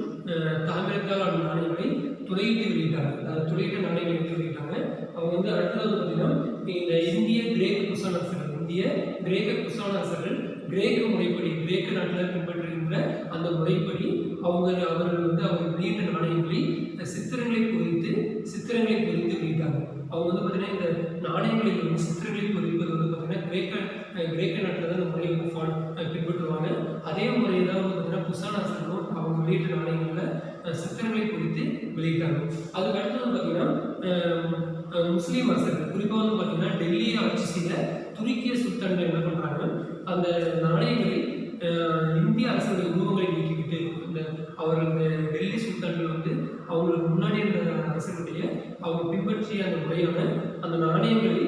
தாமிரத்தால் ஆன நாணயங்களை துறையிட்டு வெளியிட்டாங்க. அதாவது துறையிட்ட நாணயங்களை வந்து வெளியிட்டாங்க. அவங்க வந்து அடுத்தது பார்த்தீங்கன்னா இந்த இந்திய கிரேக்க குசான அரசர்கள் கிரேக்க முறைப்படி, கிரேக்க நாட்டில் பின்பற்றுகின்ற அந்த முறைப்படி அவர்கள் வந்து அவங்க வெளியிட்ட நாணயங்களை சித்திரங்களை பொறித்து வெளியிட்டாங்க. அவங்க வந்து பார்த்தீங்கன்னா இந்த நாணயங்களில் வந்து சித்திரங்களை பொறிப்பது வந்து பார்த்தீங்கன்னா கிரேக்க நாட்டில் தான் இந்த முறையை வந்து பின்பற்றுவாங்க. அதே முறையை தான் வந்து பார்த்தீங்கன்னா குசான அரசர்களும் அவங்க வெளியிட்ட நாணயங்களில் சித்திரங்களை பொறித்து வெளியிட்டாங்க. அதுக்கு அடுத்தது பார்த்தீங்கன்னா முஸ்லீம் அரசர்கள், குறிப்பாக வந்து பார்த்தீங்கன்னா டெல்லியை ஆட்சி செய்த துருக்கிய சுல்தான்கள் என்ன பண்ணுறாங்க, அந்த நாணயங்களை இந்திய அரசுடைய உருவங்களை நீக்கிவிட்டு அவர்களுடைய டெல்லி சுல்தான்கள் வந்து அவங்களுக்கு முன்னாடி இருந்த அரசுடைய அவங்க பின்பற்றிய அந்த முறையான அந்த நாணயங்களை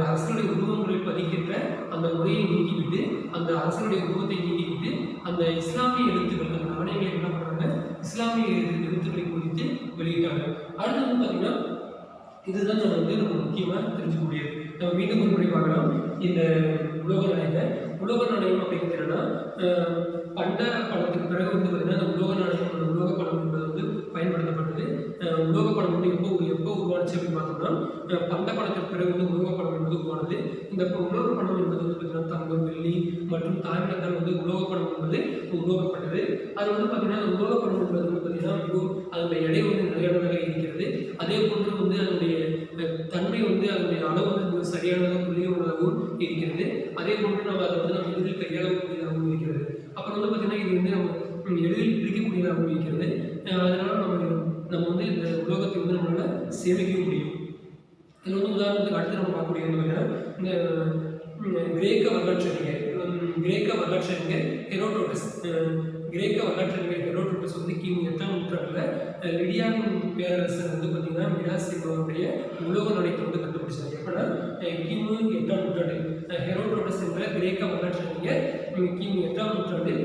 அரசுடைய உருவங்களை பதிக்கின்ற அந்த முறையை நீக்கிவிட்டு, அந்த அரசுடைய உருவத்தை நீக்கிவிட்டு அந்த இஸ்லாமிய எழுத்துக்கள், அந்த நாணயங்களை என்ன பண்ணுறாங்க, இஸ்லாமிய எழுத்துக்களை குறித்து வெளியிட்டாங்க. அடுத்து வந்து பார்த்தீங்கன்னா இதுதான் நம்ம முக்கியமாக தெரிஞ்சுக்கூடியது. நம்ம மீண்டும் ஒரு முறை பார்க்கலாம். இந்த உலோக நாணயம் அப்படிங்கிறது என்னன்னா பண்ட பணத்துக்கு பிறகு வந்து பார்த்தீங்கன்னா அந்த உலோக பணம் என்பது வந்து பயன்படுத்தப்பட்டது. உலோக பணம் வந்து எப்போ உருவானுச்சு அப்படின்னு பார்த்தோம்னா பண்ட பணத்துக்கு பிறகு வந்து உலோக பணம் என்பது உருவானது. இந்த உலோக பணம் என்பது வந்து பார்த்தீங்கன்னா தங்கம், வெள்ளி மற்றும் தாமிரத்தால் வந்து உலோக பணம் என்பது உருவாக்கப்பட்டது. அது வந்து பார்த்தீங்கன்னா அந்த உலோக பணம் என்பது வந்து பார்த்தீங்கன்னா அதனுடைய எடை வந்து நிலையானதாக இருக்கிறது. அதே போன்று வந்து அதனுடைய தன்மை வந்து அதனுடைய அளவு வந்து சரியானதாக துல்லியமானதாகவும் இருக்கிறது. அதே போன்று நம்ம அதை வந்து நம்ம எளிதில் கையாளக்கூடியதாகவும் இருக்கிறது. அப்புறம் வந்து பார்த்தீங்கன்னா இது வந்து நம்ம எளிதில் பிரிக்கக்கூடியதாகவும் இருக்கிறது. அதனால நம்ம வந்து இந்த உலோகத்தை வந்து நம்மளால் சேமிக்க முடியும். இது வந்து உதாரணத்துக்கு அடுத்து நம்ம பார்க்கக்கூடிய பார்த்தீங்கன்னா இந்த கிரேக்க வரலாற்றறிஞர் ஹெரோடோட்டஸ் வந்து கிமு 8ஆம் நூற்றாண்டில் லிடியாவின் பேரரசர் வந்து பார்த்தீங்கன்னா மிடாஸ் என்பவருடைய உலோக நாணயத்தை வந்து கண்டுபிடிச்சாங்க. எப்படின்னா கிமு 8ஆம் நூற்றாண்டில் ஹெரோடோட்டஸ் என்ற கிரேக்க வரலாற்றறிஞர் கிமு 8ஆம் நூற்றாண்டில்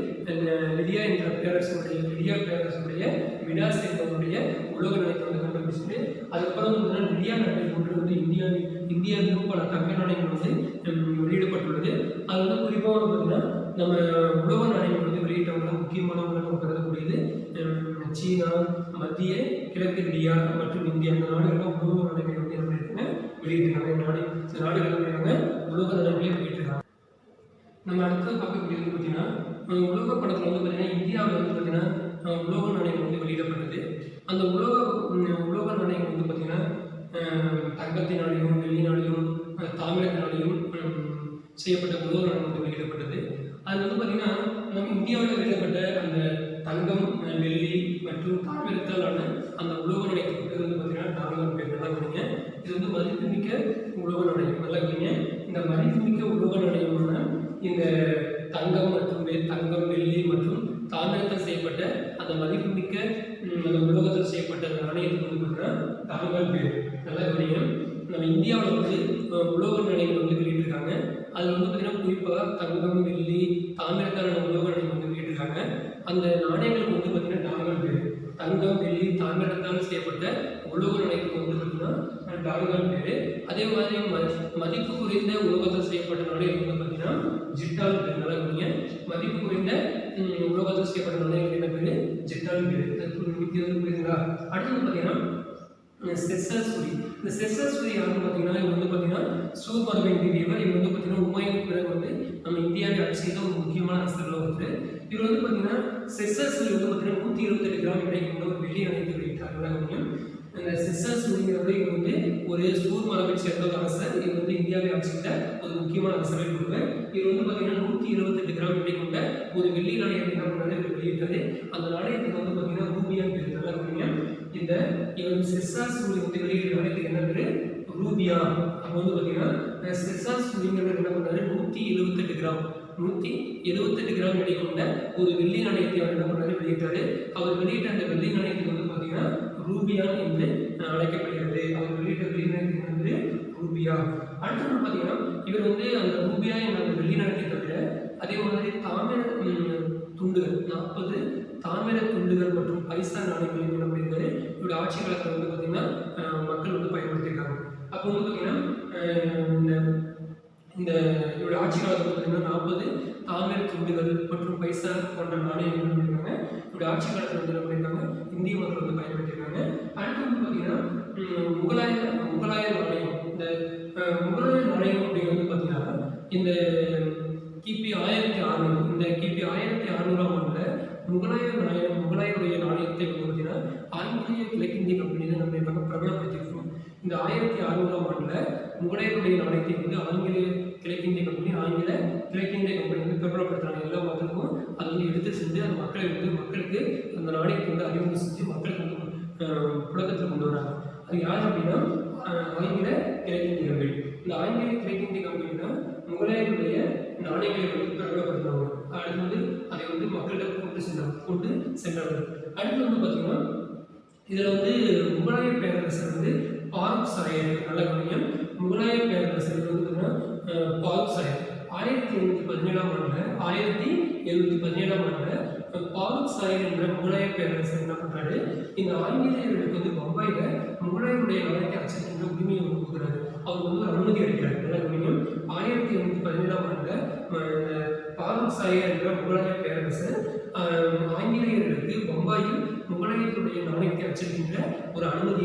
லிடியா பேரரசுடைய மிடாஸ் என்பவருடைய உலோக நாணயத்தை வந்து கண்டுபிடிச்சிட்டு, அதுக்கப்புறம் வந்து லிடியா நாட்டில் ஒன்று வந்து இந்தியாவிலும் பல தங்க நாணயங்கள் வந்து வெளியிடப்பட்டுள்ளது. அது வந்து குறிப்பாக வந்து பார்த்தீங்கன்னா நம்ம உலோக நாணயங்கள் வந்து வெளியிட்டவங்க முக்கியமானவங்க நம்ம கருதக்கூடியது சீனா, மத்திய கிழக்கு லிபியா மற்றும் இந்தியா, இந்த நாடுகளில் உலோக நாணயங்கள் வந்து என்ன பண்ணியிருக்காங்க, வெளியிட்டிருக்காங்க. இந்த நாடுகள் உலோக நாணயங்களே வெளியிட்டிருக்காங்க. நம்ம அடுத்தது பார்க்கக்கூடியது பார்த்தீங்கன்னா உலோக படத்தில் வந்து பார்த்தீங்கன்னா இந்தியாவில் வந்து பார்த்தீங்கன்னா உலோக நாணயங்கள் வந்து வெளியிடப்பட்டது. அந்த உலோக நாணயங்கள் வந்து பார்த்தீங்கன்னா தங்கத்தினாலையும், வெள்ளினாலையும், தாமிரத்தினாலையும் செய்யப்பட்ட உலோக நாணயம் வந்து வெளியிடப்பட்டது. அது வந்து பார்த்தீங்கன்னா நம்ம இந்தியாவில் வெளியிடப்பட்ட அந்த தங்கம், வெள்ளி மற்றும் தாமிரத்தாலான அந்த உலோக நாணயத்துக்கு பேர் வந்து பார்த்தீங்கன்னா டாலர் பேர். நல்லா கவனிங்க. இது வந்து மதிப்புமிக்க உலோக நாணயம். நல்லா கவனிங்க. இந்த மதிப்புமிக்க உலோக நாணயமான இந்த தங்கம், வெள்ளி மற்றும் தாமிரத்தால் செய்யப்பட்ட அந்த மதிப்புமிக்க அந்த உலோகத்தில் செய்யப்பட்ட அந்த நாணயத்துக்கு வந்து பார்த்தீங்கன்னா டாலர் பேர். நல்லா கவனிங்க. நம்ம இந்தியாவில் வந்து உலோக நாணயங்கள் வந்து வெளியிட்டிருக்காங்க. அதில் வந்து பார்த்தீங்கன்னா குறிப்பாக தங்கம், வெள்ளி, தாமிரத்தாலான உலோக நாணயம் வந்து வெளியிட்டிருக்காங்க. அந்த நாணயங்களுக்கு வந்து பார்த்தீங்கன்னா டாலர் பேர். தங்கம், வெள்ளி, தாமிரத்தால் செய்யப்பட்ட உலோக நாணயத்துக்கு வந்து பார்த்தீங்கன்னா டாலர் பேர். அதே மாதிரி மதிப்பு குறைந்த உலோகத்தில் செய்யப்பட்ட நாணயத்துக்கு வந்து பார்த்தீங்கன்னா ஜிட்டால் பேர். நல்லா கவனிங்க. மதிப்பு குறைந்த உலோகத்தில் செய்யப்பட்ட நாணயங்களுக்கு என்ன பேர்? ஜிட்டால் பேர். புரியுதுங்களா? அடுத்தது பார்த்தீங்கன்னா செஸ்ஸாஸ்வரி. இந்த செஸ்ஸாஸ்வரி யாருன்னு பார்த்தீங்கன்னா இவர் வந்து பார்த்தீங்கன்னா சூர்மரபின் தேவியவர். இவர் வந்து பார்த்தீங்கன்னா உமாயூன் பிறகு வந்து நம்ம இந்தியாவை ஆட்சி செய்த ஒரு முக்கியமான அரசர்கள் ஒருத்தர். இவர் வந்து பார்த்தீங்கன்னா செஸ்ஸாஸ்வரி வந்து பார்த்தீங்கன்னா 128 கிராம் எடை கொண்ட ஒரு வெள்ளி நாணயத்தை வெளியிட்டார். இந்த சிஸ்டர் சூரிங்கிறது இவர் வந்து ஒரு சூர் மரபை சேர்ந்த ஒரு அரசர். இவர் வந்து இந்தியாவை ஆட்சித்த ஒரு முக்கியமான அரசரை ஒருவர். இவர் வந்து பார்த்தீங்கன்னா 128 கிராம் எடை கொண்ட ஒரு வெள்ளி நாணயத்தை என்ன பண்ணாரு வெளியிட்டது. அந்த நாணயத்துக்கு வந்து பார்த்தீங்கன்னா ரூபியான்னு பேர். நல்லா கவனிங்க. இந்த இவர் சிஸ்டர் சூரி வந்து வெளியிட்ட நாணயத்துக்கு என்ன பேரு? ரூபியா. அப்போ வந்து பார்த்தீங்கன்னா சிஸ்டர் சூரிங்கிறவர் என்ன பண்ணாரு? 178 கிராம் 178 கிராம் எடை கொண்ட ஒரு வெள்ளி நாணயத்தை அவர் என்ன பண்ணாரு? வெளியிட்டாரு. அவர் வெளியிட்ட அந்த வெள்ளி நாணயத்துக்கு வந்து பார்த்தீங்கன்னா ரூபியான் என்று அழைக்கப்படுகிறது. அவர் வெளியிட்ட வெள்ளி நாணயத்துக்கு வந்து ரூபியா. அடுத்து பார்த்தீங்கன்னா இவர் வந்து அந்த ரூபியா என்ற அந்த வெள்ளி நாணயத்தை தவிர அதே மாதிரி தாமிர துண்டுகள் 40 தாமிர துண்டுகள் மற்றும் பைசா நாணயங்கள் என்ன பண்ணியிருக்காரு? இவருடைய ஆட்சி காலத்தில் வந்து பார்த்தீங்கன்னா மக்கள் வந்து பயன்படுத்தியிருக்காங்க. அப்போ வந்து பார்த்தீங்கன்னா இந்த இவருடைய ஆட்சி காலத்தில் பார்த்தீங்கன்னா 40 தாமிர துண்டுகள் மற்றும் பைசா போன்ற நாணயங்கள் பண்ணியிருக்காங்க. இவருடைய ஆட்சி காலத்தில் வந்து என்ன பண்ணியிருக்காங்க? இந்திய மக்கள் வந்து பயன்படுத்தியிருக்காங்க. அடுத்து வந்து பார்த்தீங்கன்னா முகலாய நாணயம். இந்த முகலாய நாணயம் அப்படிங்கிறது பார்த்தீங்கன்னா இந்த கிபி 1600 இந்த கிபி 1600ஆம் ஆண்டில் முகலாயருடைய நாணயத்தை வந்து பார்த்தீங்கன்னா ஆங்கிலேய கிழக்கிந்திய கம்பெனி தான் நம்ம இருக்காங்க பிரபலப்படுத்தியிருக்கோம். இந்த 1600ஆம் ஆண்டில் முகலாயருடைய நாணயத்தை வந்து ஆங்கில கிழக்கிந்திய கம்பெனி வந்து பிரபலப்படுத்துறாங்க. எல்லா மக்களுக்கும் அது வந்து எடுத்து செஞ்சு அந்த மக்களுக்கு அந்த நாணயத்தை வந்து அறிமுகம் செஞ்சு மக்களுக்கு வந்து புழக்கத்தில் கொண்டு வராங்க. அது யார் அப்படின்னா ஆங்கில கிழக்கிந்திய கம்பெனி. இந்த ஆங்கில கிழக்கிந்திய கம்பெனி தான் முகலாயருடைய நாணயங்களை வந்து பிரபலப்படுத்துறாங்க. அடுத்து வந்து அதை வந்து மக்களிடம் கொண்டு சென்றார்கள். அடுத்து வந்து பார்த்தீங்கன்னா இதில் வந்து முகலாய பேரரசர் வந்து பாரூக் சாயர். நல்ல கவனியம். முகலாய பேரரசர் வந்து பார்த்தீங்கன்னா பாரூக் சாயர் 1717ஆம் ஆண்டில் பாரூக் சாயர் என்ற முகலாய பேரரசர் என்ன பண்றாரு? இந்த ஆங்கிலேயர்களுக்கு வந்து பம்பாயில முகலாயருடைய நாணயத்தை அச்சடிக்கின்ற உரிமையை வந்து கொடுக்குறாரு. அவர் வந்து ஒரு அனுமதி அளிக்கிறார். நல்ல கவனியம். 1717ஆம் ஆண்டில் பாரூக் சாயர் என்ற முகலாய பேரரசர் ஆங்கிலேயர்களுக்கு பம்பாயில் முகலாயருடைய நாணயத்தை அச்சடிக்கின்ற ஒரு அனுமதி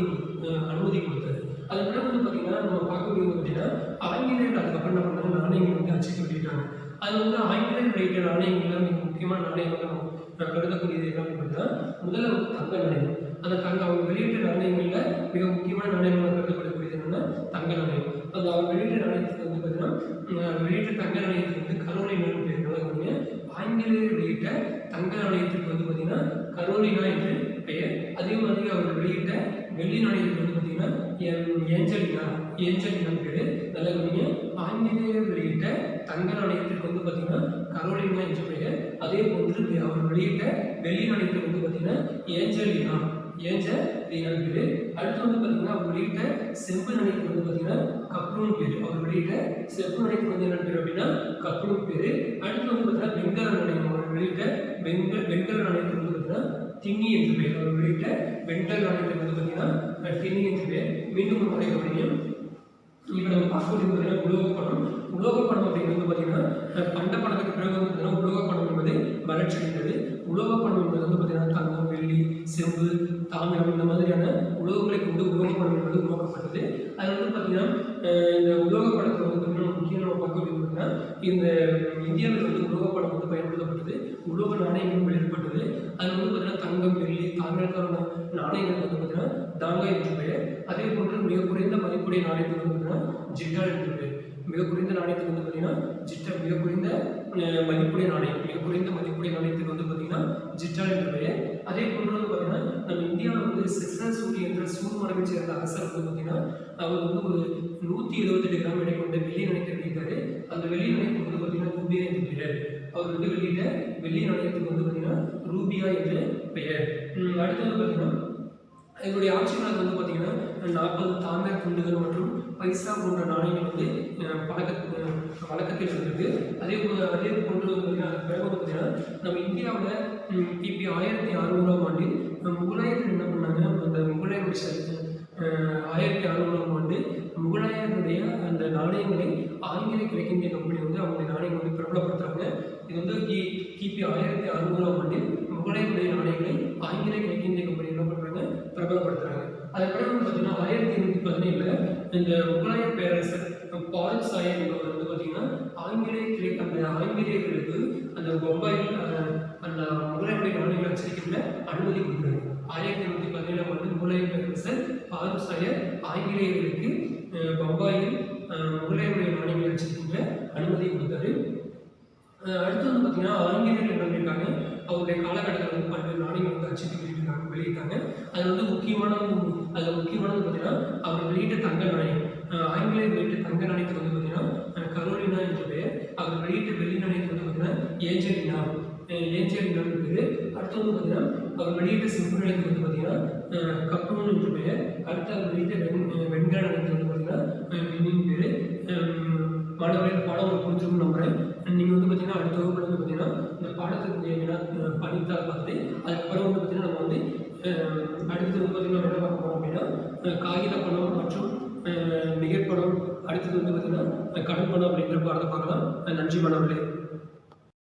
கொடுத்தாரு. அது பிறகு வந்து பார்த்தீங்கன்னா நம்ம பார்க்கக்கூடிய பார்த்தீங்கன்னா ஆங்கிலேயர்கள் அதுக்கப்புறம் என்ன பண்ணாங்க? நாணயங்கள் வந்து அச்சடிக்க விட்டுட்டாங்க. அது வந்து ஆங்கிலேயர் வெளியிட்ட நாணயங்கள்ல மிக முக்கியமான நாணயங்கள் நம்ம கருதக்கூடியது என்ன பார்த்தீங்கன்னா முதல்ல வந்து தங்க நாணயம். அந்த அவங்க வெளியிட்ட நாணயங்கள்ல மிக முக்கியமான நாணயங்களாக கருதப்படக்கூடியது என்னன்னா தங்க நாணயம். அது அவர் வெளியிட்ட நாணயத்துக்கு வந்து பார்த்தீங்கன்னா வெளியிட்ட தங்க நாணயத்துக்கு வந்து கரோலினா பேர். ஆங்கிலேயர் வெளியிட்ட தங்க நாணயத்துக்கு வந்து பார்த்தீங்கன்னா கரோலினா என்று பெயர். அதே மாதிரி அவர் வெளியிட்ட வெள்ளி நாணயத்துக்கு வந்து பார்த்தீங்கன்னா ஏஞ்சலினா பேர். நல்ல கவனிங்க. ஆங்கிலேயர் வெளியிட்ட தங்க நாணயத்திற்கு வந்து பார்த்தீங்கன்னா கரோலினா என்று பெயர். அதே போன்று அவர் வெளியிட்ட வெள்ளி நாணயத்துக்கு வந்து பார்த்தீங்கன்னா ஏஞ்சலினா பேர். அடுத்து வந்து பார்த்தீங்கன்னா அவர் வெளியிட்ட செம்பு நாணயத்துக்கு வந்து பார்த்தீங்கன்னா கப்ரூன் பேர். அவர் வெளியிட்ட செம்பு நாணயத்துக்கு வந்து என்ன பேர் அப்படின்னா கப்ரூன் பேர். அடுத்து வந்து பார்த்தீங்கன்னா வெண்கல நாணயம். அவர் வெளியிட்ட வெண்கல நாணயத்துக்கு வந்து பார்த்தீங்கன்னா திண்ணி என்று பெயர். அவர் வெளியிட்ட வெண்கல நாணயத்துக்கு வந்து பார்த்தீங்கன்னா திண்ணி என்று பெயர். மீண்டும் ஒரு முறை கவனியம். இப்போ நம்ம பார்க்கக்கூடிய பார்த்தீங்கன்னா உலோகப்பணம் அப்படிங்கிறது பார்த்தீங்கன்னா பண்ட பணத்துக்கு பிறகு வந்து பார்த்தீங்கன்னா உலோகப்பணம் என்பது வளர்ச்சி அடைந்தது. உலோகப்பணம் என்பது வந்து பார்த்தீங்கன்னா தங்கம், வெள்ளி, செம்பு, தாமிரம் இந்த மாதிரியான உலோகங்களை கொண்டு உலோகப்பணம் என்பது உருவாக்கப்பட்டது. அது வந்து பார்த்தீங்கன்னா இந்த உலோகப்பணத்தில் வந்து பார்த்தீங்கன்னா முக்கியம் நம்ம பார்க்க வேண்டியது பார்த்தீங்கன்னா இந்த இந்தியாவில் வந்து உலோகப்பணம் வந்து பயன்படுத்தப்பட்டது. உலோக நாணயங்களும் வெளியிடப்பட்டது. அது வந்து பார்த்தீங்கன்னா தங்கம், வெள்ளி, தாமிரத்தான நாணயங்கள் வந்து பார்த்தீங்கன்னா தாங்கா என்று பெயர். அதே போன்று மிக குறைந்த மதிப்புடைய நாணயத்துக்கு வந்து பார்த்தீங்கன்னா ஜிட்டா என்று பெயர். மிக குறைந்த நாணயத்துக்கு வந்து பார்த்தீங்கன்னா மிக குறைந்த மதிப்புடைய நாணயத்துக்கு வந்து பார்த்தீங்கன்னா ஜிட்டா என்று பெயர். அதே போன்று வந்து பார்த்தீங்கன்னா நம்ம இந்தியாவில் வந்து சிஸ்டர் சூரி என்ற சூர் மரபை சேர்ந்த அரசர் வந்து பார்த்தீங்கன்னா அவர் வந்து ஒரு 178 கிராம் எடை கொண்ட வெள்ளி நாணயத்தை வெளியிட்டாரு. அந்த வெள்ளி நாணயத்துக்கு வந்து பார்த்தீங்கன்னா ரூபியா என்று பெயர். அவர் வந்து வெளியிட்ட வெள்ளி நாணயத்துக்கு வந்து பார்த்தீங்கன்னா ரூபியா என்று பெயர். அடுத்து வந்து பார்த்தீங்கன்னா இதனுடைய ஆட்சி காலம் வந்து பார்த்தீங்கன்னா 40 தாமிர துண்டுகள் மற்றும் பைசா போன்ற நாணயங்கள் வந்து வழக்கத்தில் இருந்திருக்கு. அதே போன்று வந்து பார்த்தீங்கன்னா பிறகு வந்து பார்த்தீங்கன்னா நம்ம இந்தியாவில் கிபி 1600ஆம் ஆண்டில் முகலாயர்கள் என்ன பண்ணாங்க? அந்த முகலாயருடைய 1600ஆம் ஆண்டு முகலாயருடைய அந்த நாணயங்களை ஆங்கில கிழக்கிந்திய கம்பெனி வந்து அவங்களுடைய நாணயங்களை வந்து பிரபலப்படுத்துறாங்க. இது வந்து கிபி 1600ஆம் ஆண்டில் முகலாயருடைய நாணயங்களை ஆங்கில கிழக்கிந்திய கம்பெனி என்ன பண்ணுறாங்க? பிரபலப்படுத்துறாங்க. அதுக்கப்புறம் வந்து பார்த்தீங்கன்னா 1817 இந்த முகலாய பேரரசர் பாரூக் சாயர் என்பவர் வந்து பார்த்தீங்கன்னா ஆங்கிலேயர்களுக்கு அந்த பம்பாயில் அந்த முகலாயருடைய நாணயங்களை அச்சடிக்கின்ற அனுமதி கொடுக்குறாரு. 1817ஆம் ஆண்டு முகலாய பேரரசர் ஆல்சயர் ஆங்கிலேயர்களுக்கு பம்பாயில் முகலாயருடைய நாணயங்களை வச்சிருக்கின்ற அனுமதி கொடுத்தாரு. அடுத்து வந்து பார்த்தீங்கன்னா ஆங்கிலேயர்கள் என்ன பண்ணியிருக்காங்க, அவருடைய காலகட்டத்தில் வந்து பல்வேறு நாணயங்கள் வந்து அச்சிட்டு வெளியிட்டாங்க. அதில் வந்து முக்கியமானது பார்த்தீங்கன்னா அவர் வெளியிட்ட தங்க நாணயம். ஆங்கிலேயர் வெளியிட்ட தங்க நாணயத்துக்கு வந்து பார்த்தீங்கன்னா கரோலினா என்ற பெயர். அவர் வெளியிட்ட வெள்ளி நாணயத்துக்கு வந்து பார்த்தீங்கன்னா ஏஞ்சலினான்னு பேர். அடுத்து வந்து பார்த்தீங்கன்னா அவர் வெளியிட்ட செம்பு நாணயத்துக்கு வந்து பார்த்தீங்கன்னா கப்ரூன் என்ற பெயர். அடுத்து அவர் வெளியிட்ட வெண்கல நாணயத்துக்கு வந்து பார்த்தீங்கன்னா விண்ணின் பேர். மாணவர்கள் பாடம் உங்களுக்கு புரிஞ்சுக்கணும்னு நம்புகிறேன். நீங்கள் வந்து பார்த்தீங்கன்னா அடுத்த வகுப்பில் வந்து பார்த்தீங்கன்னா இந்த பாடத்துக்கு வினா படித்தால் பார்த்து அதுக்கப்புறம் வந்து பார்த்தீங்கன்னா நம்ம வந்து அடுத்தது வந்து பார்த்தீங்கன்னா என்ன பார்க்க போகிறோம் அப்படின்னா காகித பணம் மற்றும் நிகழ்பணம், அடுத்தது வந்து பார்த்தீங்கன்னா கடன் பணம் அப்படிங்கிற பாடத்தை பார்க்கலாம். நன்றி மாணவர்களே.